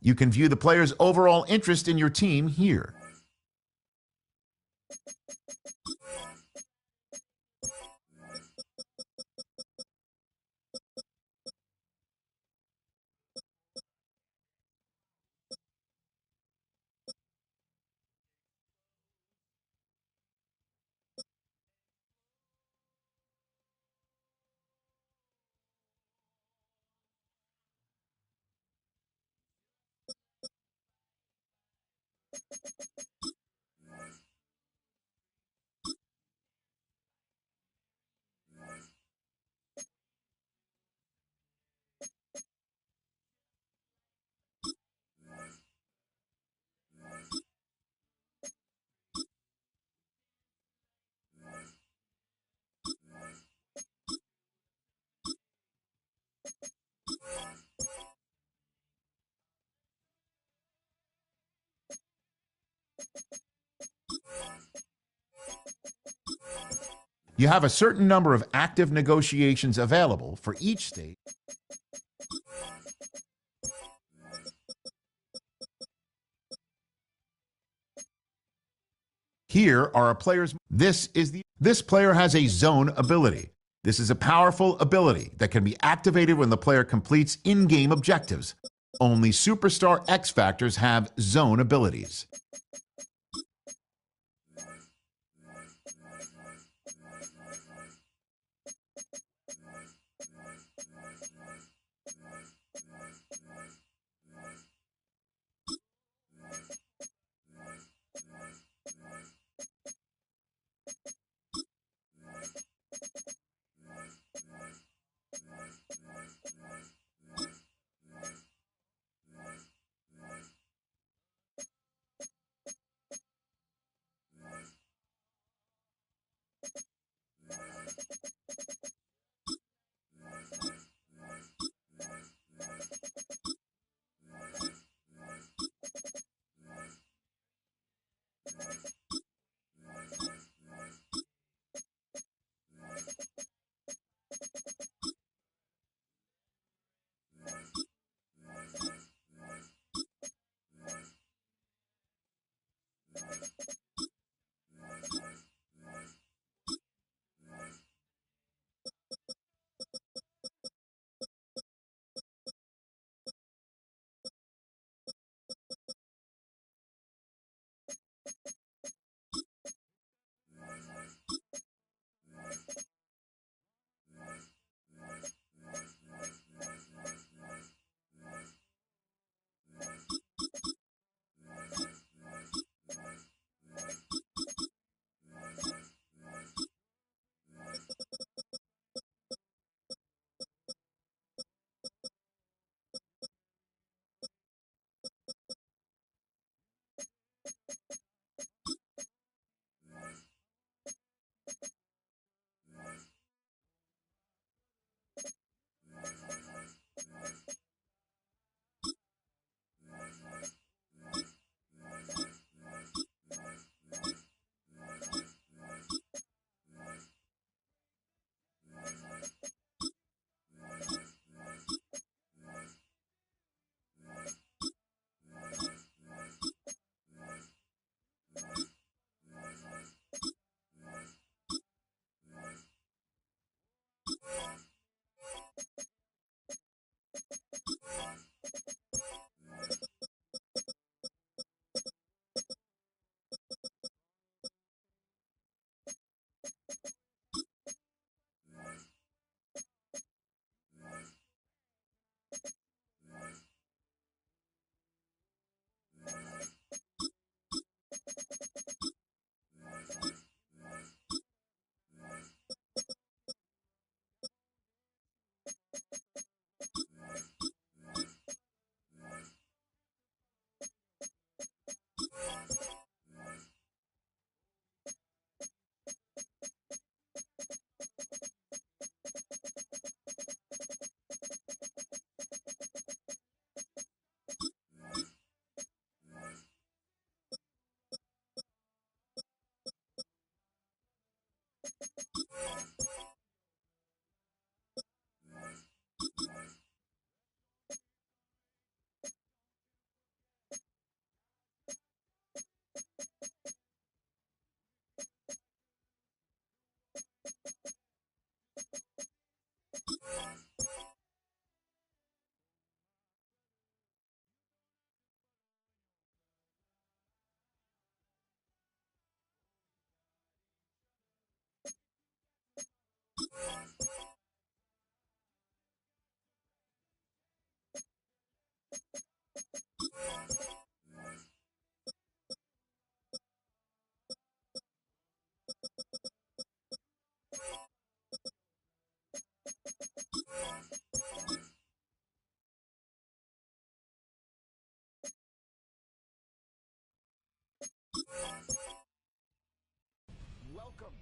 You can view the player's overall interest in your team here. You have a certain number of active negotiations available for each state. Here are a player's. This player has a zone ability. This is a powerful ability that can be activated when the player completes in-game objectives. Only Superstar X Factors have zone abilities. Welcome.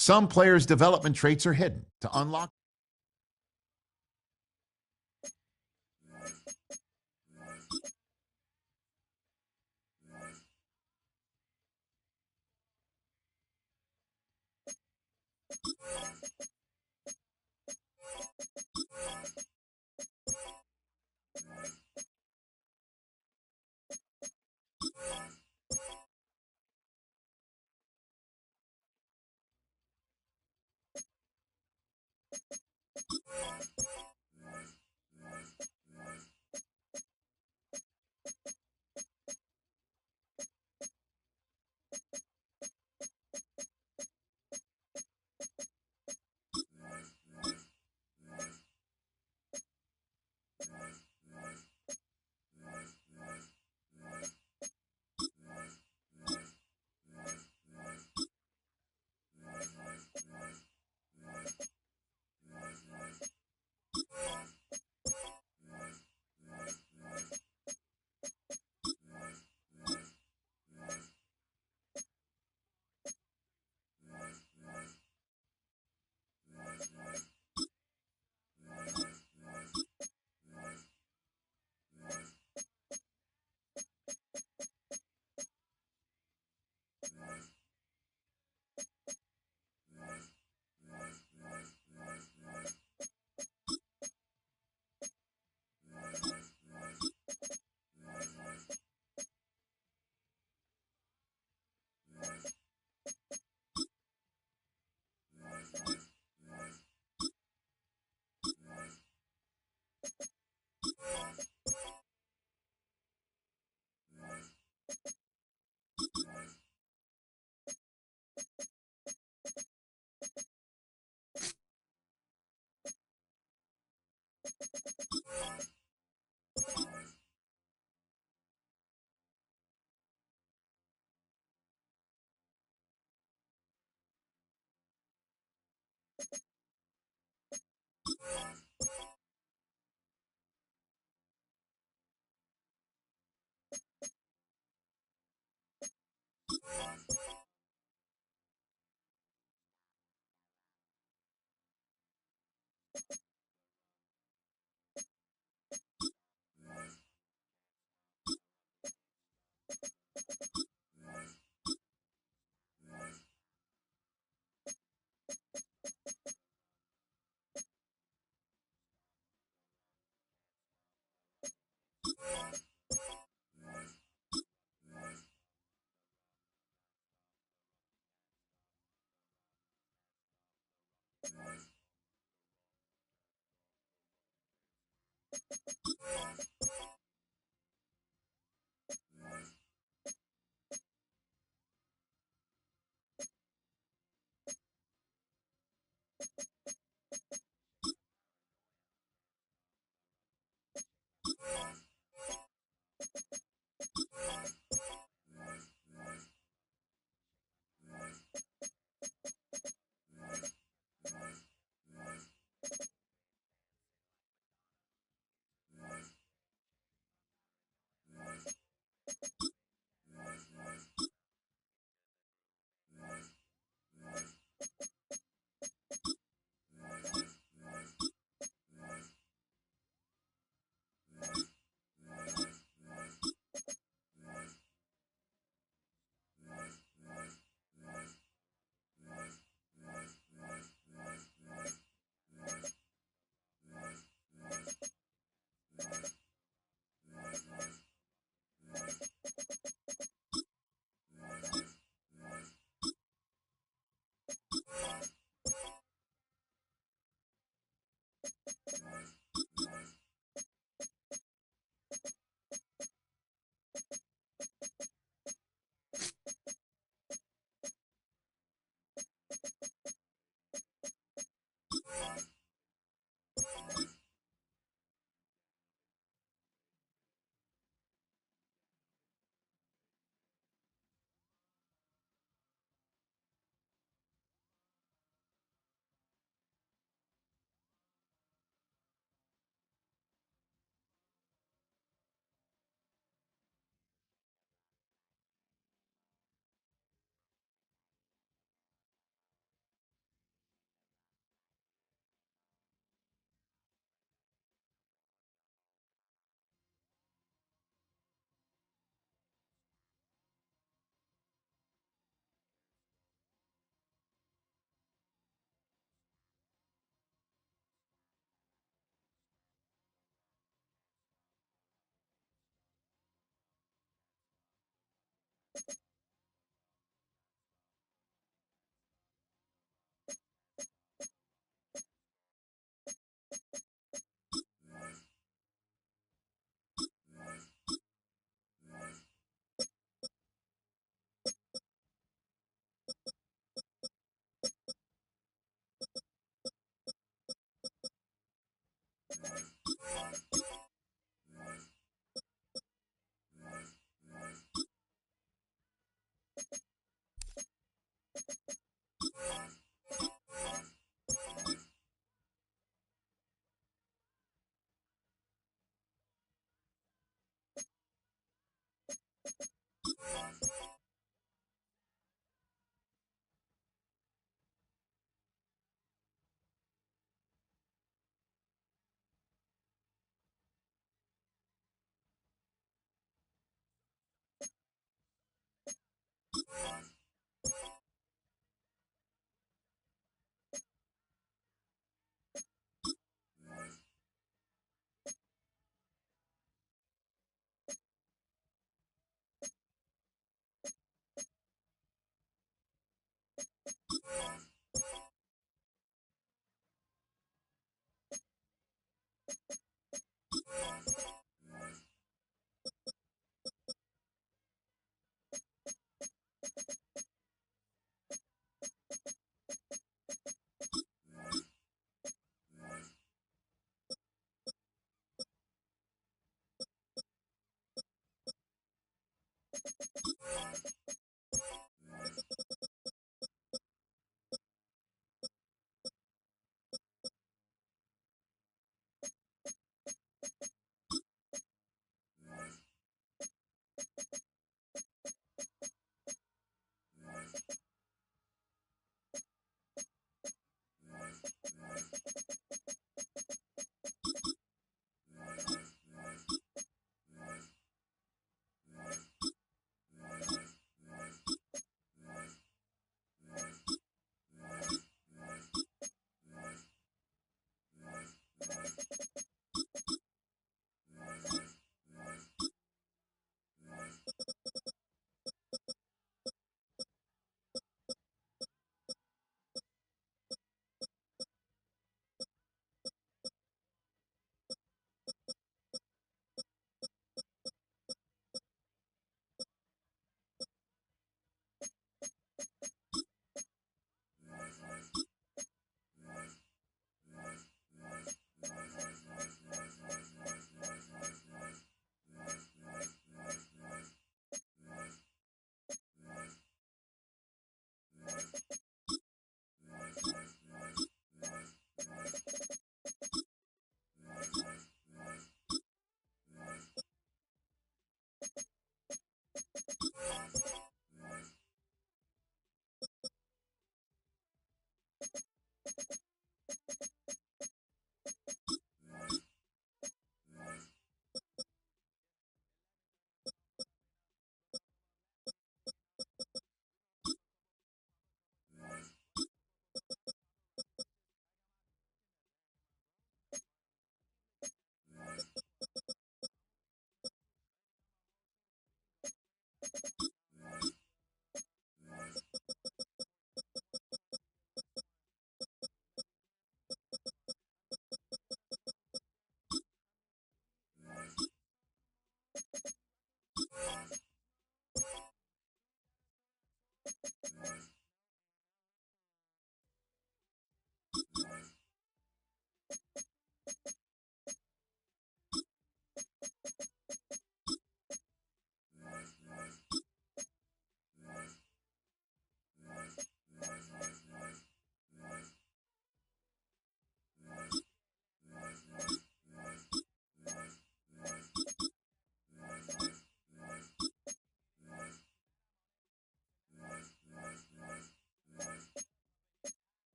Some players' development traits are hidden. To unlock,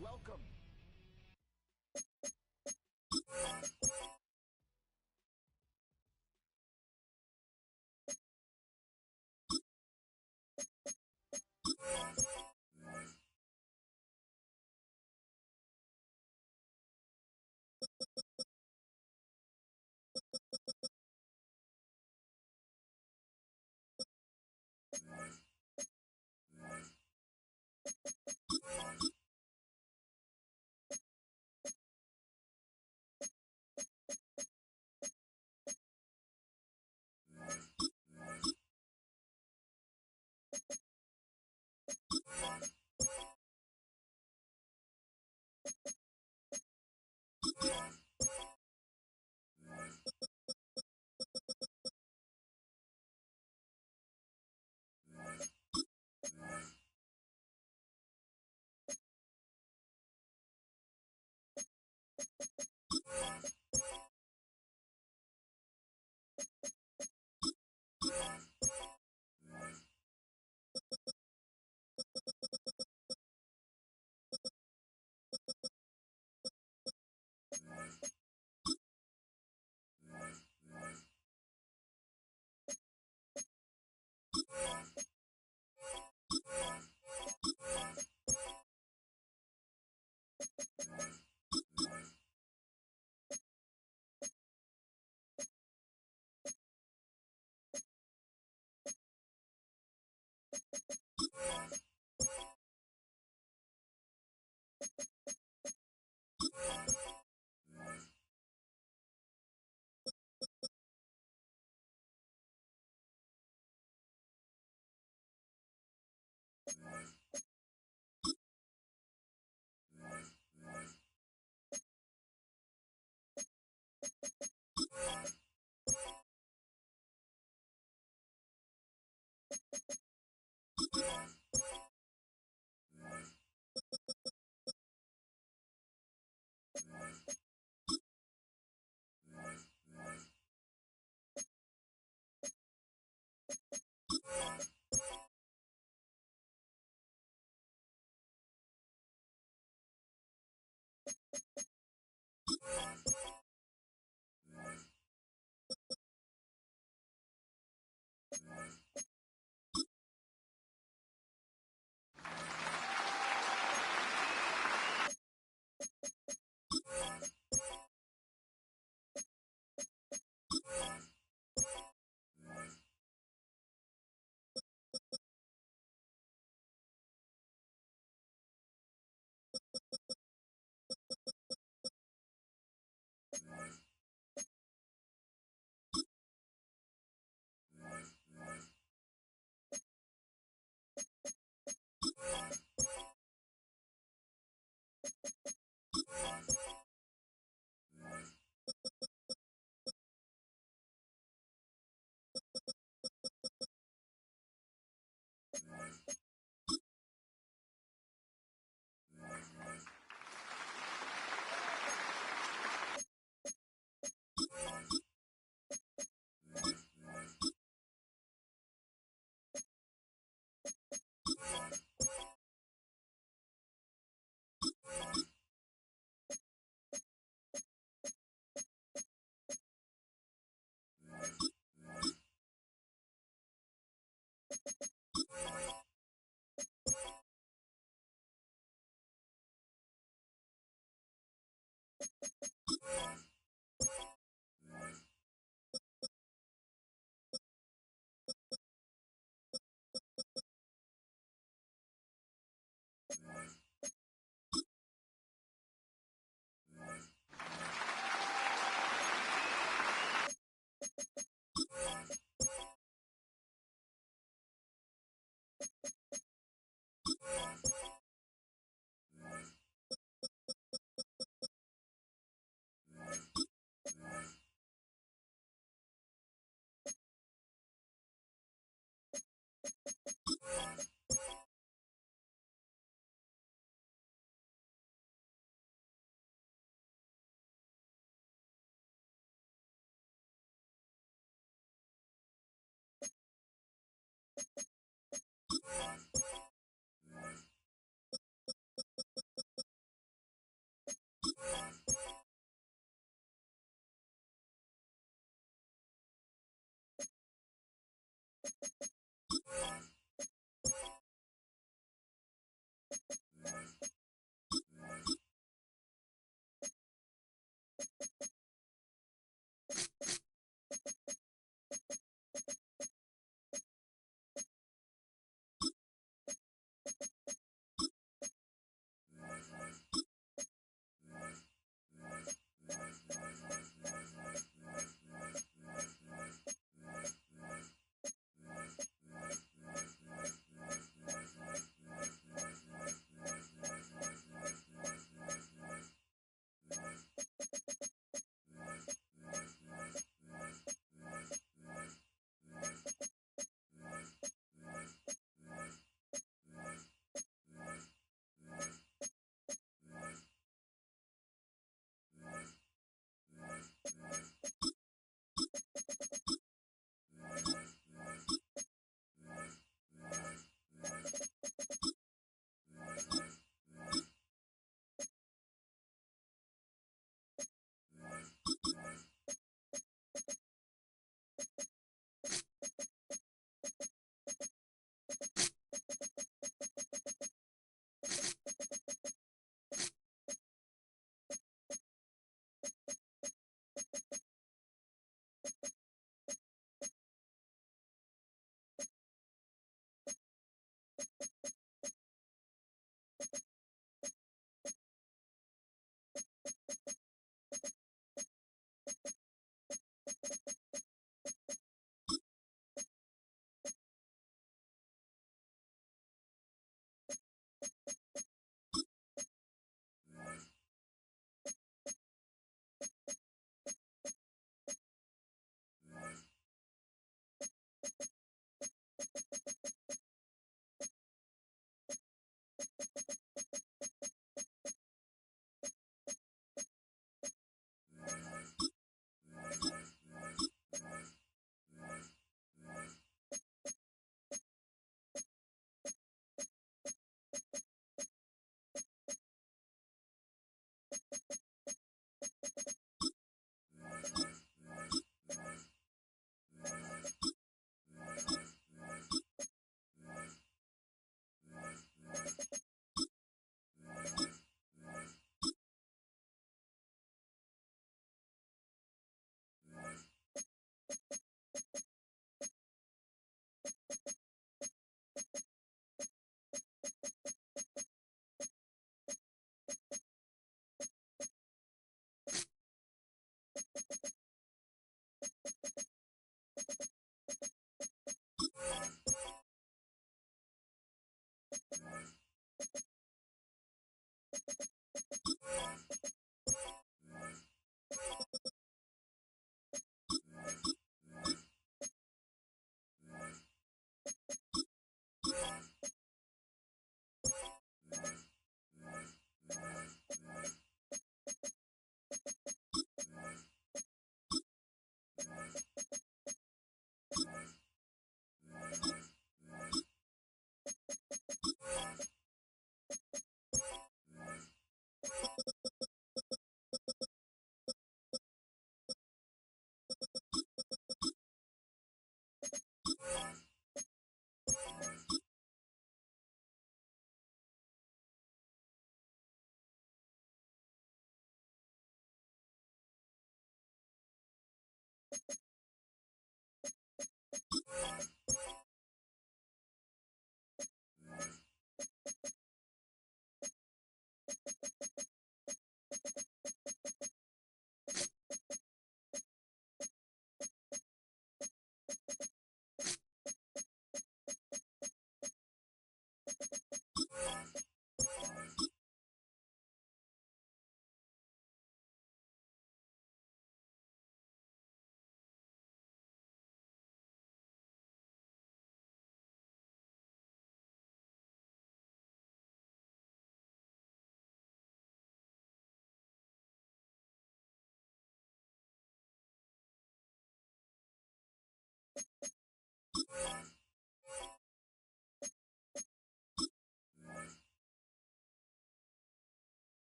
Welcome.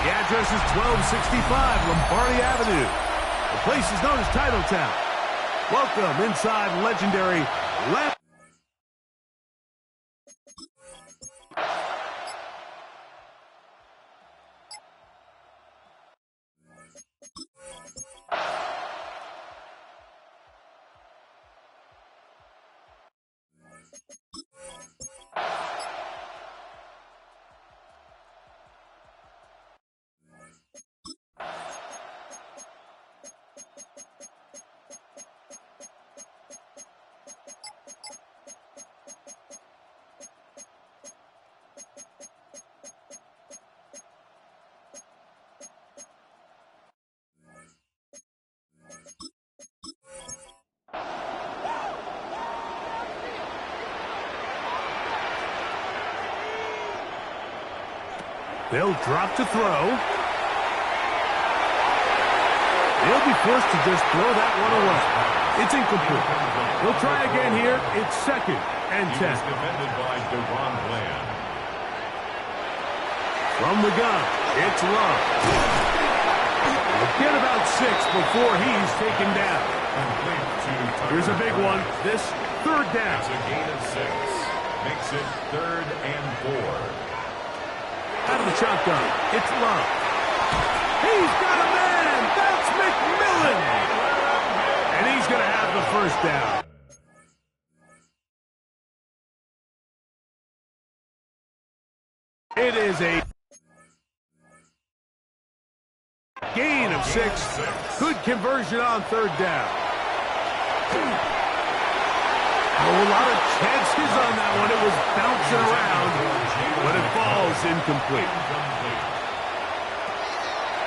The address is 1265 Lombardi Avenue. The place is known as Titletown. Welcome inside legendary Lamp. They'll drop to throw. They'll be forced to just throw that one away. It's incomplete. They'll try again here. It's 2nd and 10. Defended by DeRon Bland. From the gun, it's Love. We'll get about 6 before he's taken down. Here's a big one. This 3rd down. It's a gain of 6. Makes it 3rd and 4. Out of the shotgun, it's Love. He's got a man. That's McMillan. And he's going to have the 1st down. It is a gain of 6. Good conversion on 3rd down. A lot of chances on that one. It was bouncing around, but it falls incomplete.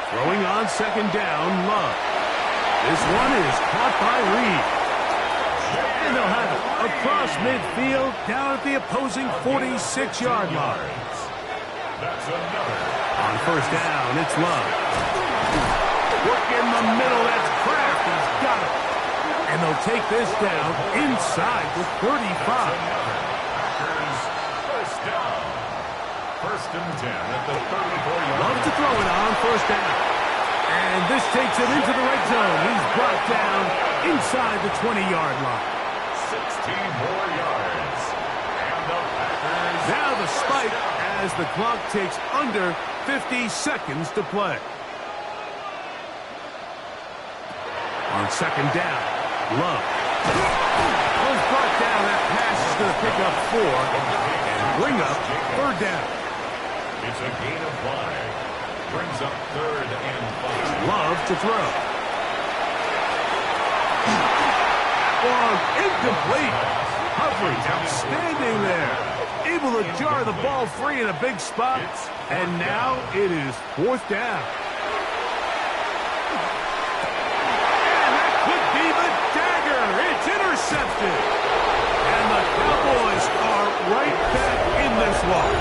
Throwing on 2nd down, Love. This one is caught by Reed. And they'll have it across midfield down at the opposing 46-yard line. On 1st down, it's Love. Work in the middle, that's Kraft. He's got it. And they'll take this down inside the 35. First down. 1st and 10 at the 34-yard line. Love to throw it on 1st down. And this takes him into the red zone. He's brought down inside the 20-yard line. 16 more yards. And the Packers. Now the spike as the clock takes under 50 seconds to play. On 2nd down, Love. Was brought down. That pass is going to pick up 4 and bring up 3rd down. It's a gain of 5. Brings up 3rd and 5. Love to throw. Long, incomplete. Coverage outstanding there. Able to jar the ball free in a big spot. And now it is 4th down. And that could be the dagger. It's intercepted. And the Cowboys are right back in this one.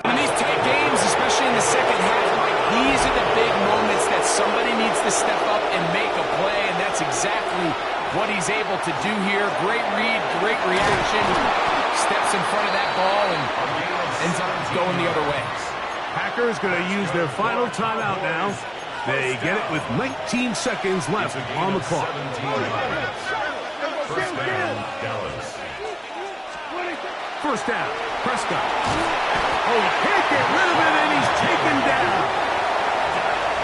In these tight games, especially in the second half, Mike, these are the big moments that somebody needs to step up and make a play, and that's exactly what he's able to do here. Great read, great reaction, steps in front of that ball and ends up going the other way. Packers going to use their final timeout now. They get it with 19 seconds left on the clock. 17 yards. First down, Dallas. 1st down, Prescott. Oh, he can't get rid of it, and he's taken down.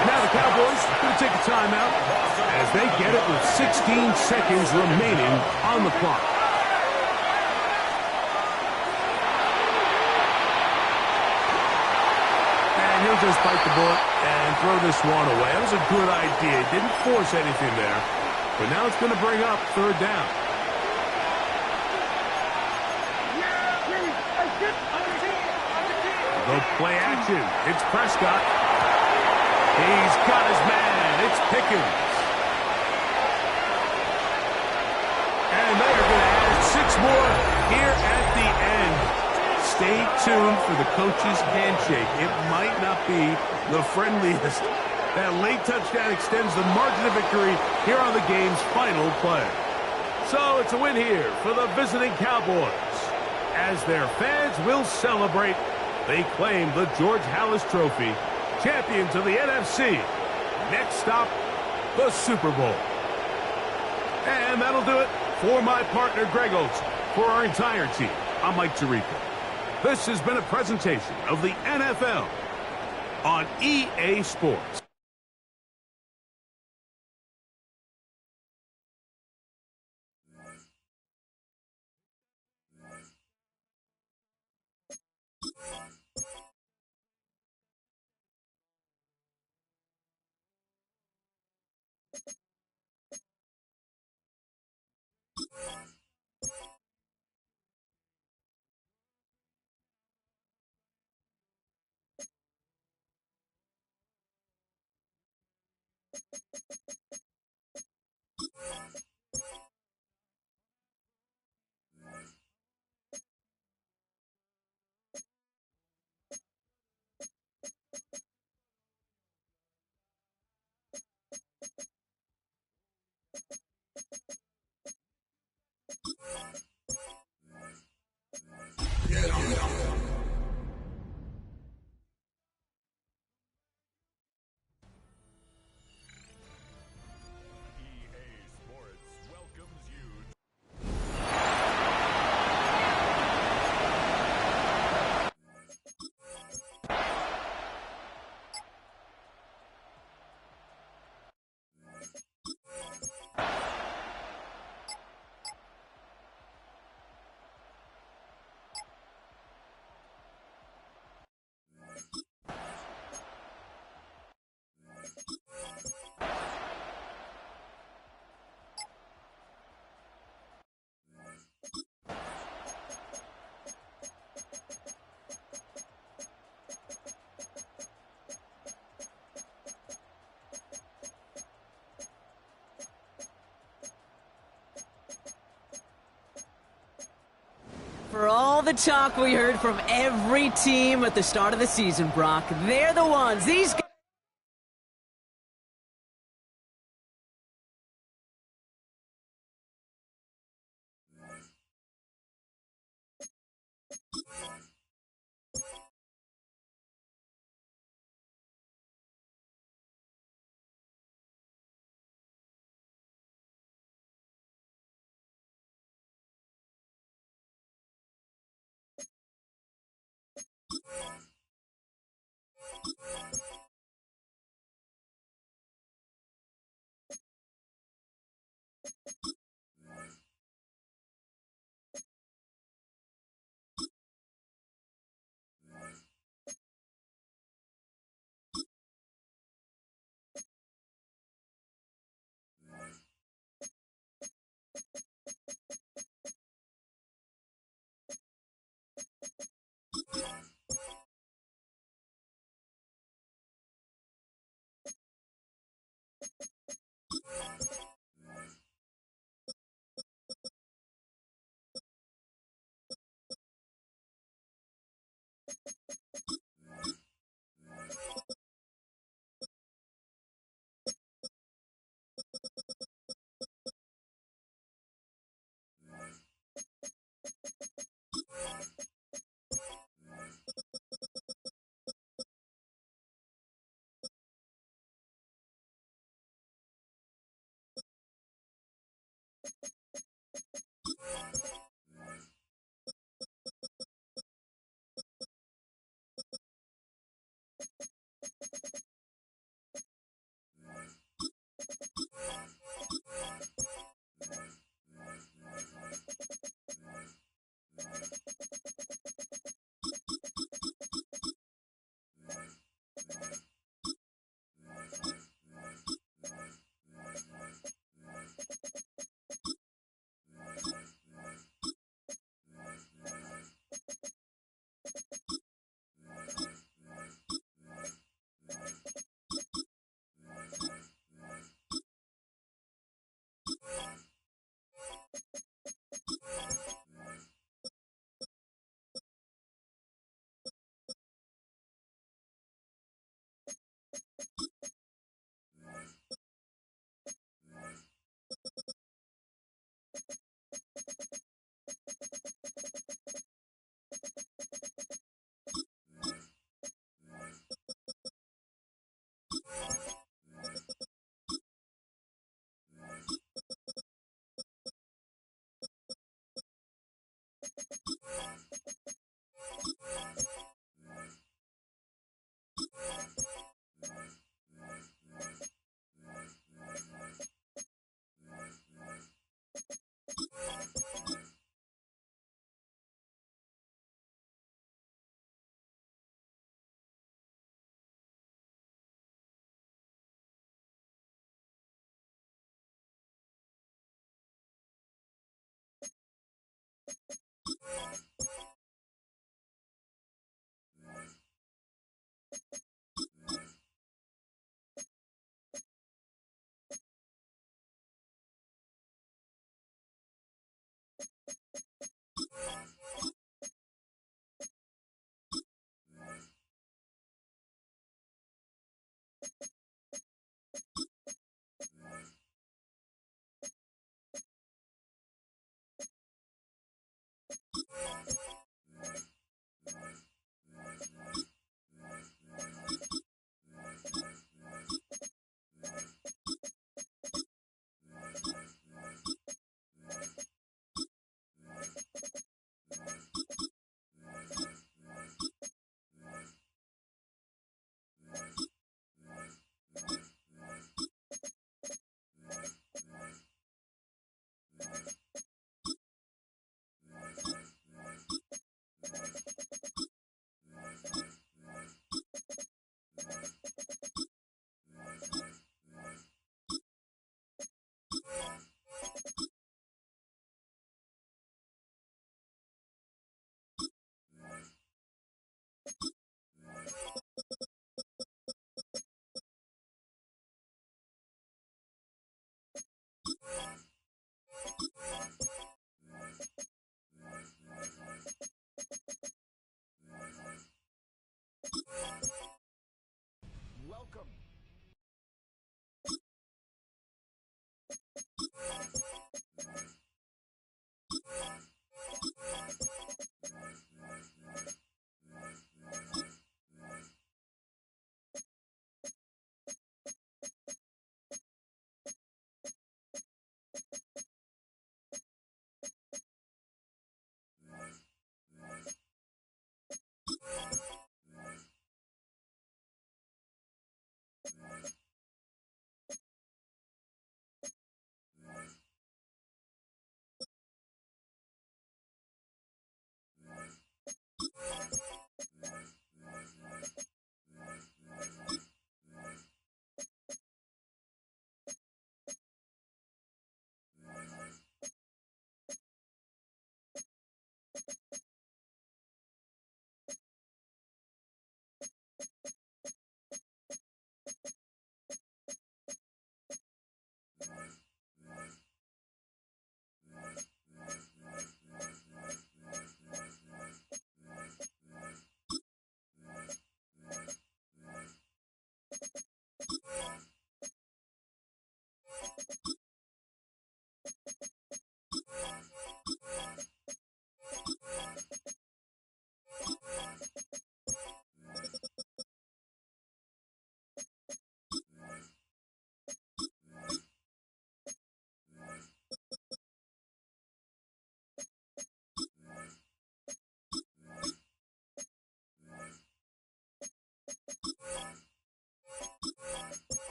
And now the Cowboys going to take a timeout as they get it with 16 seconds remaining on the clock. And he'll just bite the bullet and throw this one away. That was a good idea. Didn't force anything there. But now it's going to bring up 3rd down. The play action. It's Prescott. He's got his man. It's Pickens. And they are going to add 6 more here at the end. Stay tuned for the coach's handshake. It might not be the friendliest. That late touchdown extends the margin of victory here on the game's final play. So it's a win here for the visiting Cowboys. As their fans will celebrate, they claim the George Halas Trophy, champions of the NFC. Next stop, the Super Bowl. And that'll do it for my partner, Greg Olson. For our entire team, I'm Mike Tirico. This has been a presentation of the NFL on EA Sports. For all the talk we heard from every team at the start of the season, Brock, they're the ones. These guys.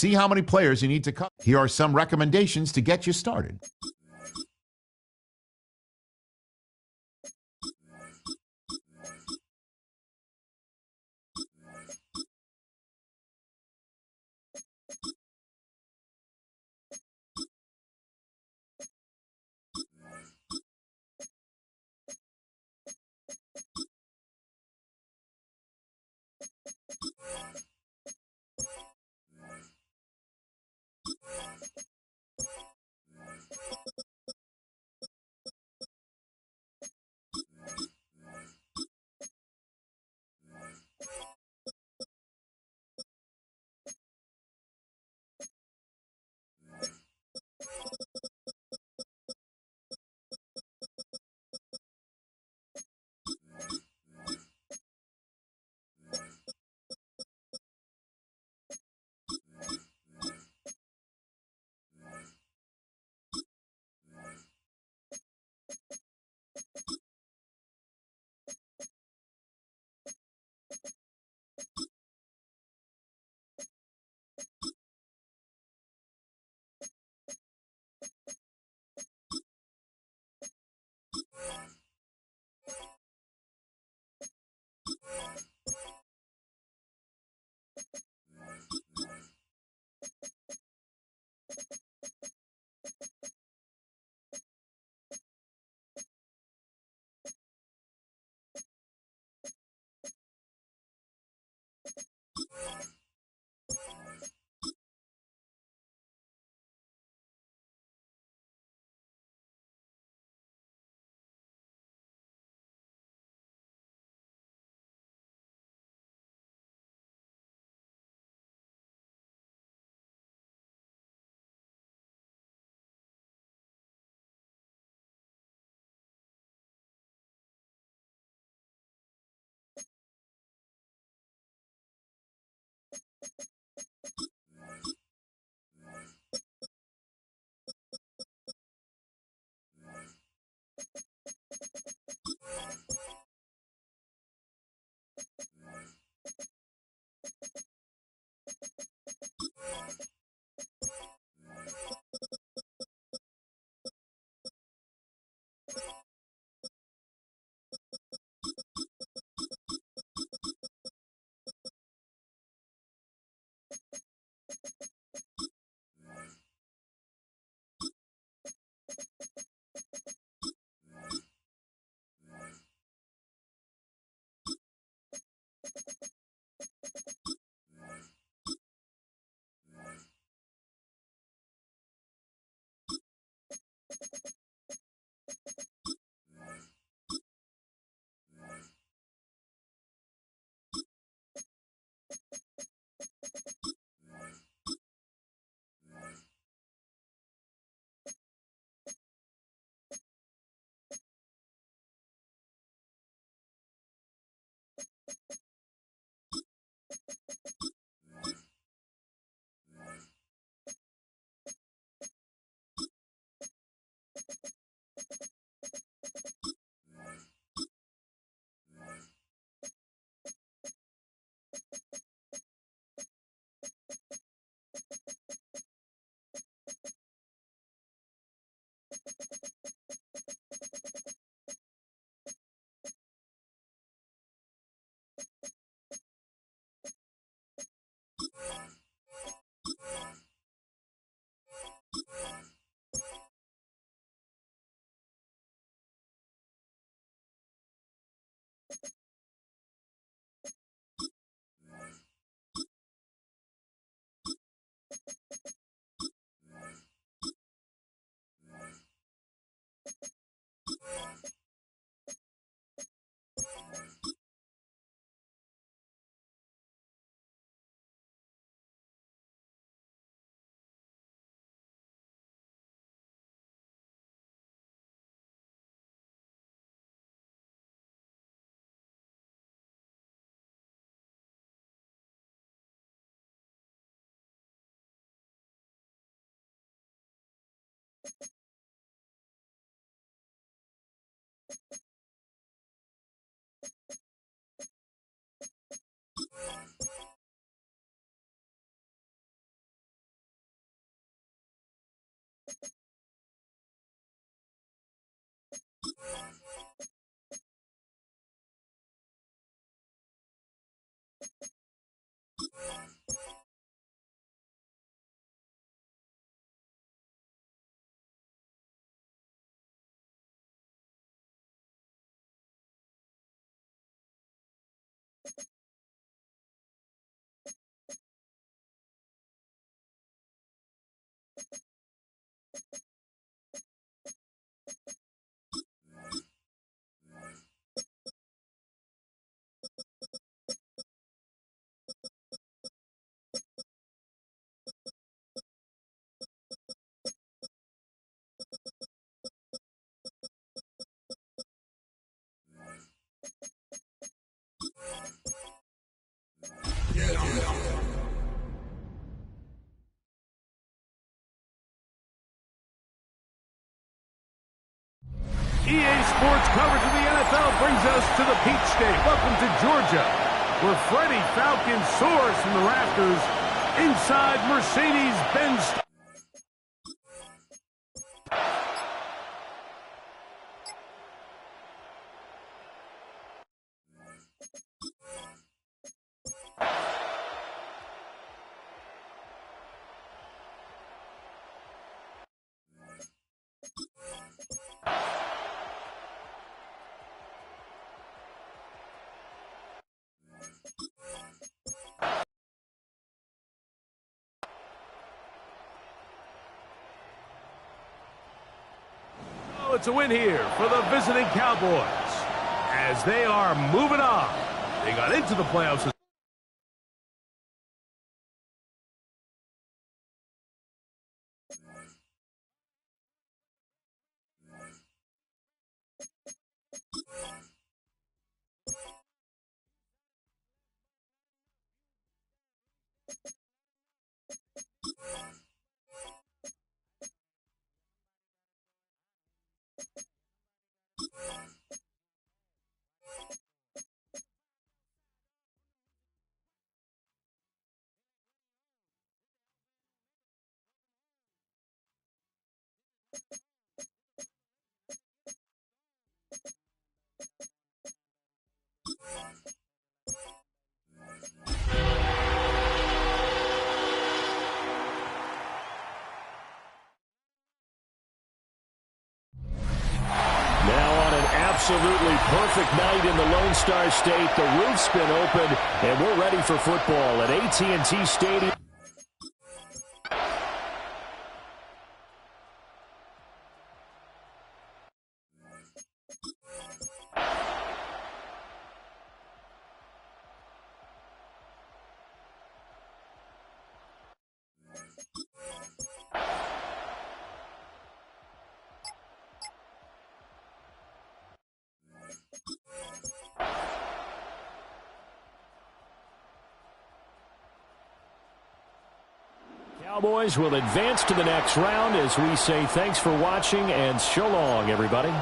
See how many players you need to cut. Here are some recommendations to get you started. EA Sports coverage of the NFL brings us to the Peach State. Welcome to Georgia, where Freddie Falcon soars from the rafters inside Mercedes-Benz. It's a win here for the visiting Cowboys as they are moving on. They got into the playoffs. Absolutely perfect night in the Lone Star State. The roof's been opened, and we're ready for football at AT&T Stadium. Cowboys will advance to the next round as we say thanks for watching and so long, everybody.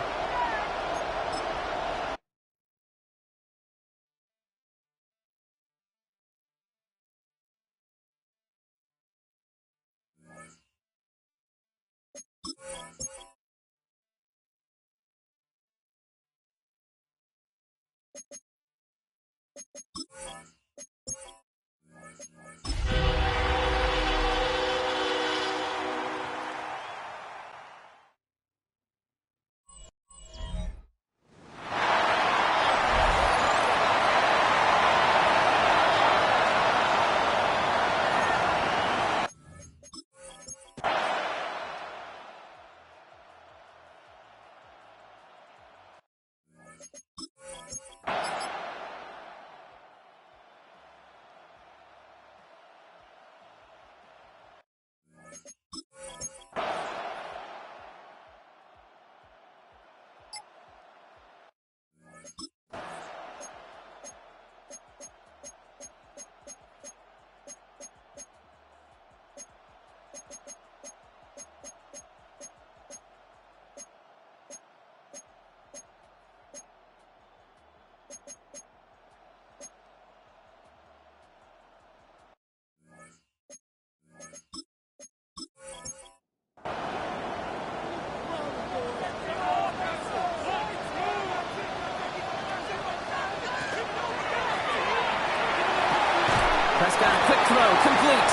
Prescott, quick throw, complete.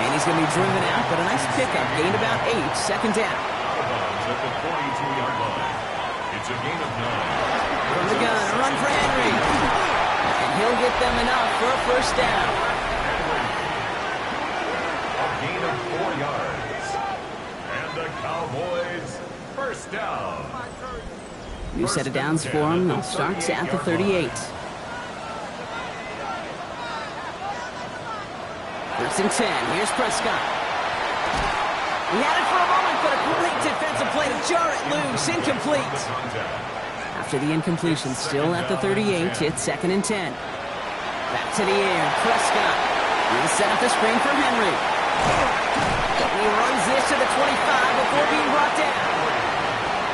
And he's going to be driven out, but a nice pickup. Gained about 8, second down. At the 42-yard line. It's a gain of 9. From the gun, a run for Henry. And he'll get them enough for a first down. A gain of 4 yards. And the Cowboys first down. New set of downs for him. Starts at the 38. First and 10. Here's Prescott. He had it for a moment, but a great defensive play to jar it loose. Incomplete. After the incompletion, still at the 38, it's second and 10. Back to the air. Prescott. He'll set up the screen for Henry. And he runs this to the 25 before being brought down.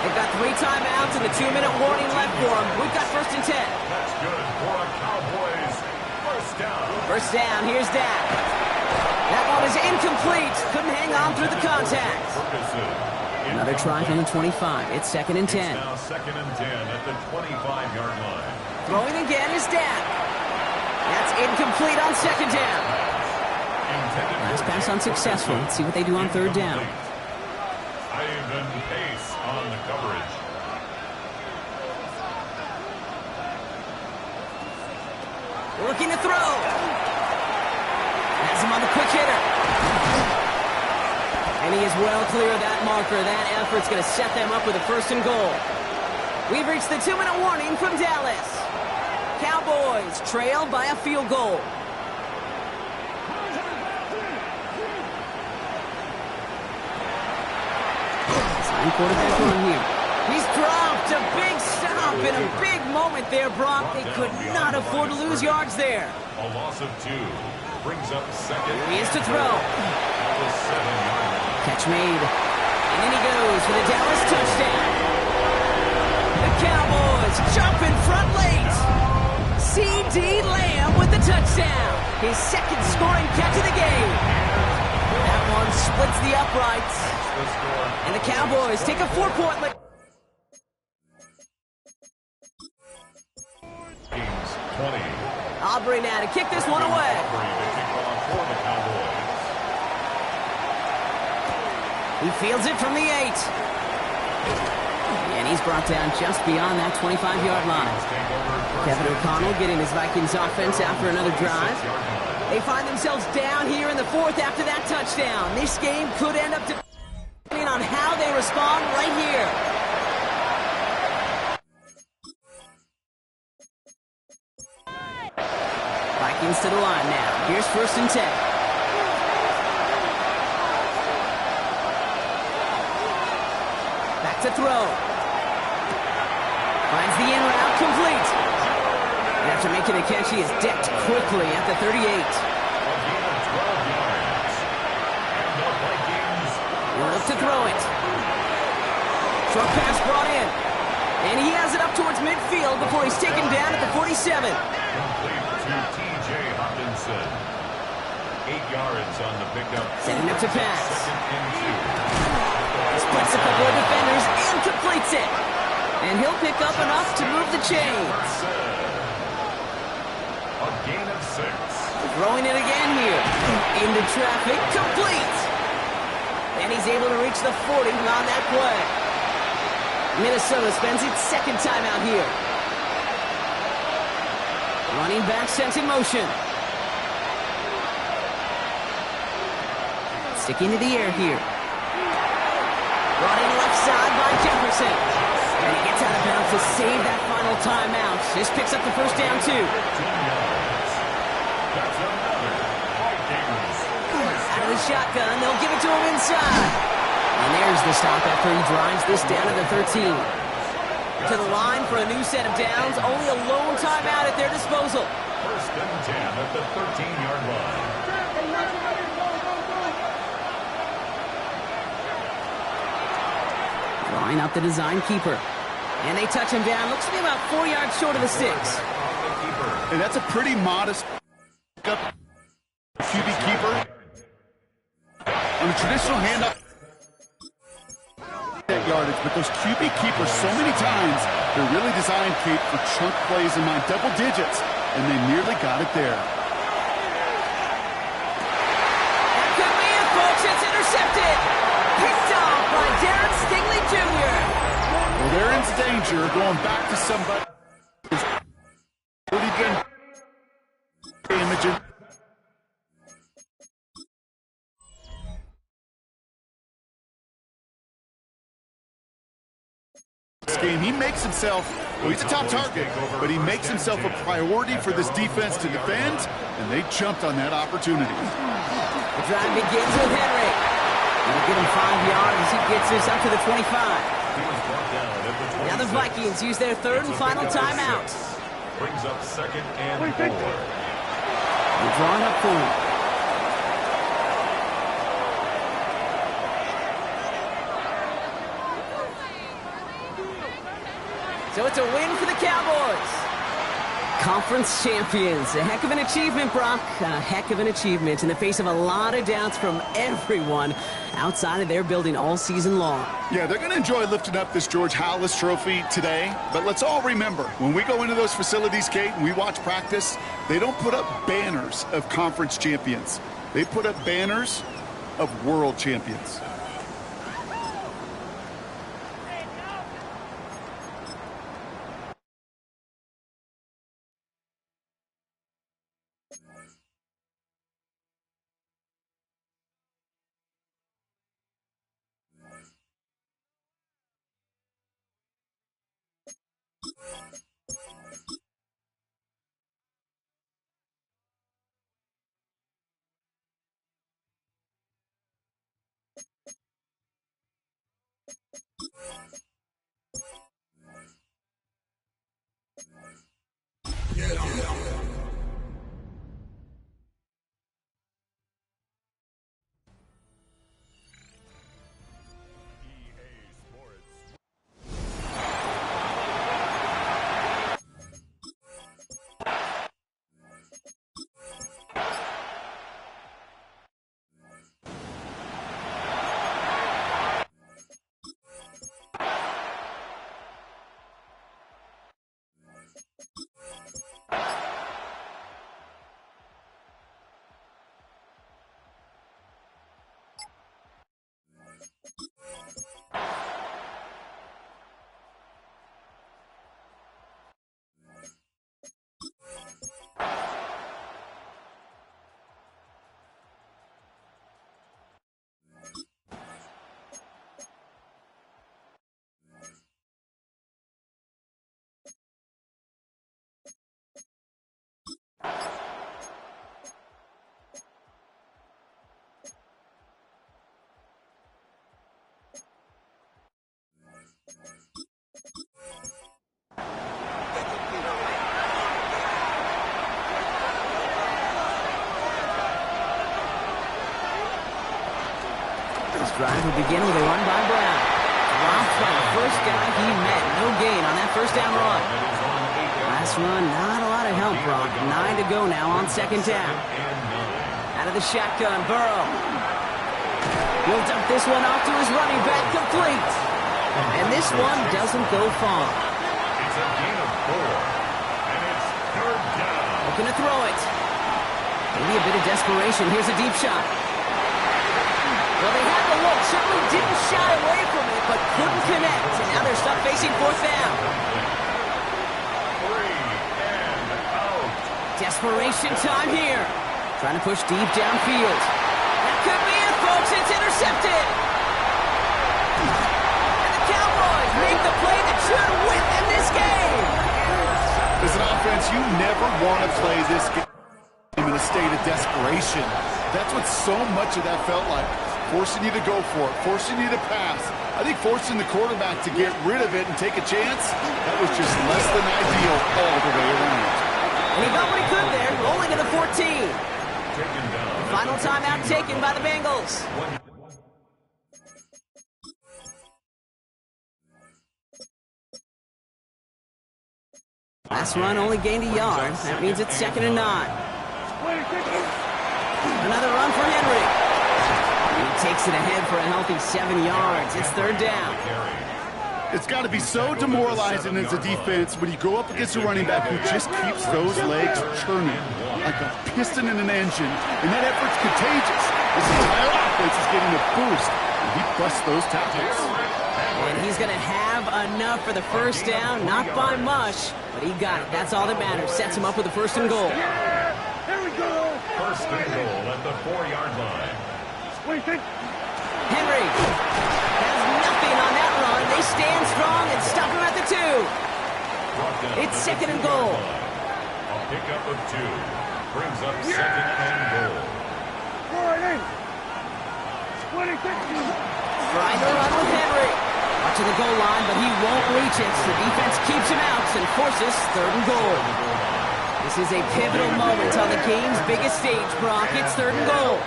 They've got 3 timeouts and a 2-minute warning left for them. We've got first and 10. That's good for a Cowboys first down. First down, here's Dak. That one is incomplete. Couldn't hang on through the contact. Another try from the 25. It's second and 10. It's now second and 10 at the 25-yard line. Throwing again is Dak. That's incomplete on second down. Last pass unsuccessful. Let's see what they do on third down. Ivan Pace on the coverage. Looking to throw. Has him on the quick hitter. And he is well clear of that marker. That effort's going to set them up with a first and goal. We've reached the 2-minute warning from Dallas. Cowboys trail by a field goal. Sign quarterback on here. He's dropped. A big stop and a big moment there, Brock. They could not afford to lose yards there. A loss of 2. Brings up second. Here he is to throw. Catch made. And in he goes for the Dallas touchdown. The Cowboys jump in front late. C.D. Lamb with the touchdown. His second scoring catch of the game. That one splits the uprights. And the Cowboys take a 4-point lead. Games 20. Aubrey now to kick this one away. He fields it from the 8. And he's brought down just beyond that 25-yard line. Kevin O'Connell getting his Vikings offense after another drive. They find themselves down here in the 4th after that touchdown. This game could end up depending on how they respond right here. Vikings to the line now. Here's 1st and 10. Back to throw. Finds the in route complete. And after making a catch, he is decked quickly at the 38. He'll look to throw it. Short pass brought in. And he has it up towards midfield before he's taken down at the 47. Complete to T.J. Hawkinson. 8 yards on the pickup. Setting up to pass. Second and 2. Splits a couple of defenders and completes it. And he'll pick up enough to move the chains. A gain of 6. Throwing it again here. Into traffic. Complete. And he's able to reach the 40 on that play. Minnesota spends its second timeout here. Running back sent in motion. Sticking to the air here. Running left side by Jefferson. And he gets out of bounds to save that final timeout. This picks up the first down, too. Out of the shotgun, they'll give it to him inside. And there's the stop after he drives this down to the 13. To the line for a new set of downs. Only a lone timeout at their disposal. 1st and 10 at the 13-yard line. Drawing up the design keeper. And they touch him down. Looks to be about 4 yards short of the sticks. And that's a pretty modest QB keeper. On a traditional handoff that yardage, but those QB keepers so many times, they're really designed, Kate, for chunk plays in my double digits, and they nearly got it there. That could be it, folks. It's intercepted. Picked off by Darren Stingley Jr. Well, they're in danger going back to somebody who's already been damaging. Game, he makes himself, well, he's a top target, but he makes himself a priority for this defense to defend, and they jumped on that opportunity. The drive begins with Henry. That'll give him 5 yards as he gets this up to the 25. Now the Vikings use their 3rd and final timeout. Brings up 2nd and 4. They're drawing up for him. So it's a win for the Cowboys. Conference champions. A heck of an achievement, Brock. A heck of an achievement in the face of a lot of doubts from everyone outside of their building all season long. Yeah, they're going to enjoy lifting up this George Halas trophy today. But let's all remember, when we go into those facilities, Kate, and we watch practice, they don't put up banners of conference champions. They put up banners of world champions. This drive will begin with a run by Brown. Dropped by the first guy he met. No gain on that first down run. Last run, not a lot of help, Brock. 9 to go now on second down. Out of the shotgun, Burrow. He'll dump this one off to his running back, complete. And this one doesn't go far. It's a gain of 4, and it's third down. Looking to throw it. Maybe a bit of desperation. Here's a deep shot. Well, they had the look. Certainly didn't shy away from it, but couldn't connect. And now they're stuck facing fourth down. 3 and out. Desperation time here. Trying to push deep downfield. That could be it, folks. It's intercepted. And the Cowboys make the play that should win them this game. As an offense, you never want to play this game in a state of desperation. That's what so much of that felt like. Forcing you to go for it, forcing you to pass. I think forcing the quarterback to get rid of it and take a chance, that was just less than ideal all the way around. And he got what he could there, rolling to the 14. Final timeout taken by the Bengals. Last run only gained a yard. That means it's 2nd and 9. Another run for Henry. He takes it ahead for a healthy 7 yards. It's third down. It's got to be so demoralizing as a defense when you go up against a running back who just keeps those legs churning like a piston in an engine, and that effort's contagious. This entire offense is getting a boost, and he busts those tackles. And he's going to have enough for the first down, not by much, but he got it. That's all that matters. Sets him up with a 1st and goal. Here we go. 1st and goal at the 4-yard line. Henry has nothing on that run. They stand strong and stop him at the 2. It's 2nd and goal. A pickup of 2 brings up 2nd and goal. Trying to run with Henry. Up to the goal line, but he won't reach it. The defense keeps him out and forces 3rd and goal. This is a pivotal moment on the game's biggest stage, Brock. It's 3rd and goal.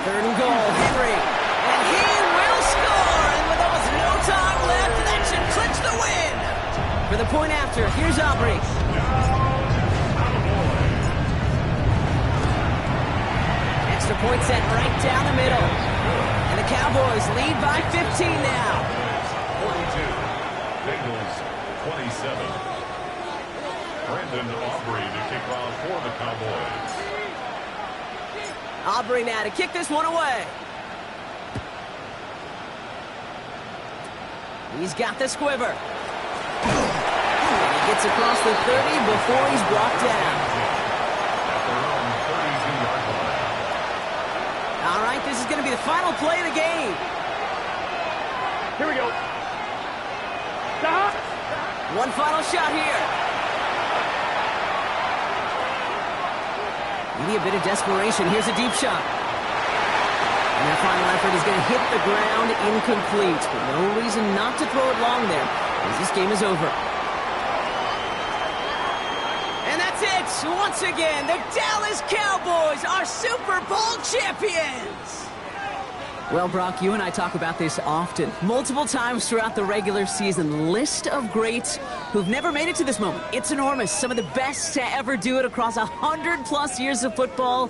3rd and goal, Henry. And he will score! And with almost no time left, that should clinch the win! For the point after, here's Aubrey. Extra point set right down the middle. And the Cowboys lead by 15 now. 42. Bengals 27. Brandon Aubrey to kick off for the Cowboys. Aubrey now to kick this one away. He's got the squiver. And he gets across the 30 before he's brought down. At their own 32-yard line. All right, this is going to be the final play of the game. Here we go. One final shot here. Maybe a bit of desperation. Here's a deep shot. And their final effort is going to hit the ground incomplete. But no reason not to throw it long there, as this game is over. And that's it. Once again, the Dallas Cowboys are Super Bowl champions. Well, Brock, you and I talk about this often, multiple times throughout the regular season. List of greats who've never made it to this moment. It's enormous. Some of the best to ever do it across 100+ years of football.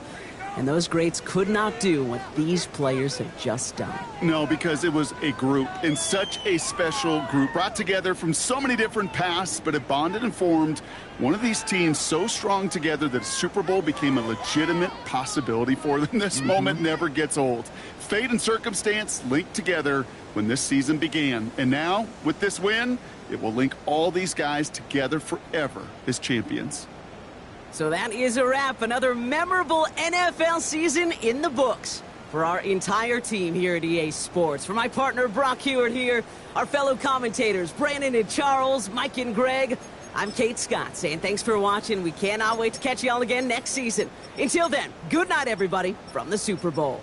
And those greats could not do what these players have just done. No, because it was a group, and such a special group, brought together from so many different paths, but it bonded and formed one of these teams so strong together that Super Bowl became a legitimate possibility for them. This moment never gets old. Fate and circumstance linked together when this season began. And now, with this win, it will link all these guys together forever as champions. So that is a wrap. Another memorable NFL season in the books for our entire team here at EA Sports. For my partner, Brock Hewitt here, our fellow commentators, Brandon and Charles, Mike and Greg, I'm Kate Scott saying thanks for watching. We cannot wait to catch you all again next season. Until then, good night, everybody, from the Super Bowl.